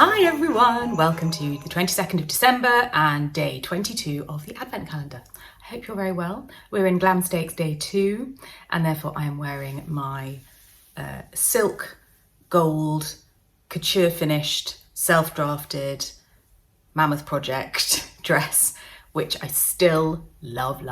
Hi everyone, welcome to the 22nd of December and day 22 of the Advent calendar. I hope you're very well. We're in Glam Stakes day 2 and therefore I am wearing my silk, gold, couture finished, self-drafted Mammoth Project dress, which I still love.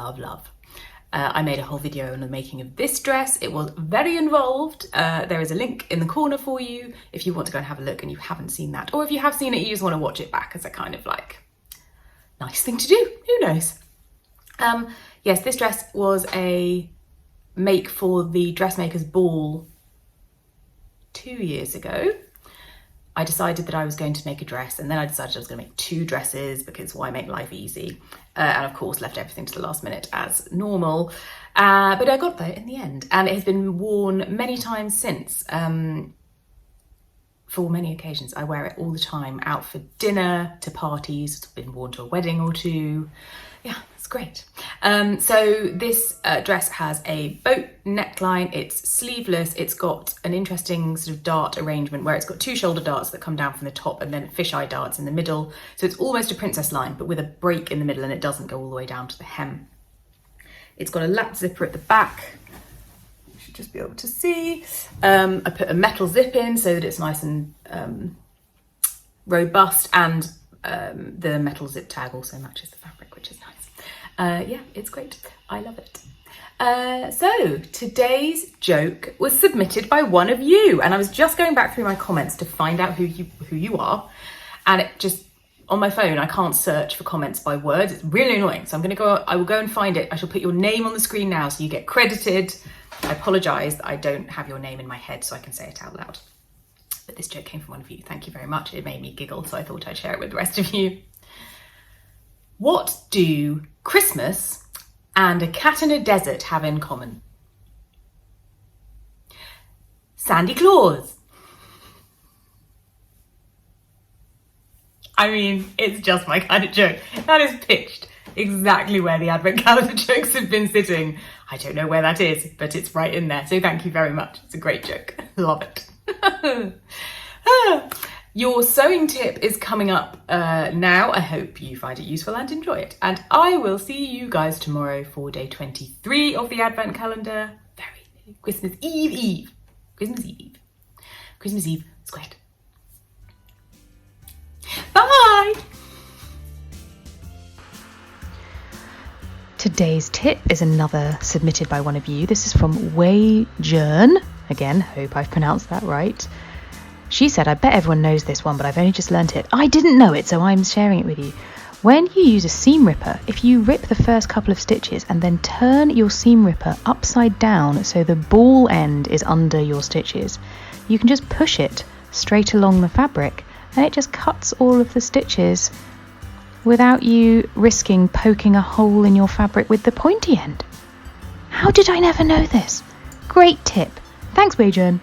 I made a whole video on the making of this dress. It was very involved. There is a link in the corner for you if you want to go and have a look and you haven't seen that. Or if you have seen it, you just want to watch it back as a kind of like nice thing to do. Who knows? Yes, this dress was a make for the dressmaker's ball 2 years ago. I decided that I was going to make a dress and then I decided I was going to make 2 dresses because why make life easy? And of course left everything to the last minute as normal. But I got there in the end and it has been worn many times since. For many occasions. I wear it all the time, out for dinner, to parties, it's been worn to a wedding or 2. Yeah, it's great. So this dress has a boat neckline, it's sleeveless, it's got an interesting sort of dart arrangement where it's got 2 shoulder darts that come down from the top and then fisheye darts in the middle. So it's almost a princess line, but with a break in the middle and it doesn't go all the way down to the hem. It's got a lap zipper at the back. You should just be able to see. I put a metal zip in so that it's nice and robust, and the metal zip tag also matches the fabric, which is nice. Yeah, it's great. I love it. So today's joke was submitted by one of you, and I was just going back through my comments to find out who you are, and it just on my phone I can't search for comments by words. It's really annoying. So I will go and find it. I shall put your name on the screen now so you get credited. I apologise that I don't have your name in my head so I can say it out loud. But this joke came from one of you. Thank you very much. It made me giggle, so I thought I'd share it with the rest of you. What do Christmas and a cat in a desert have in common? Sandy Claus. I mean, it's just my kind of joke. That is pitched exactly where the Advent calendar jokes have been sitting. I don't know where that is, but it's right in there. So thank you very much. It's a great joke. Love it. Your sewing tip is coming up now. I hope you find it useful and enjoy it. And I will see you guys tomorrow for day 23 of the Advent calendar. Very Christmas Eve. Christmas Eve squared. Bye! Today's tip is another submitted by one of you. This is from Wei Jern. Again, hope I've pronounced that right. She said, I bet everyone knows this one, but I've only just learnt it. I didn't know it, so I'm sharing it with you. When you use a seam ripper, if you rip the first couple of stitches and then turn your seam ripper upside down so the ball end is under your stitches, you can just push it straight along the fabric and it just cuts all of the stitches without you risking poking a hole in your fabric with the pointy end. How did I never know this? Great tip. Thanks, Wei Jun.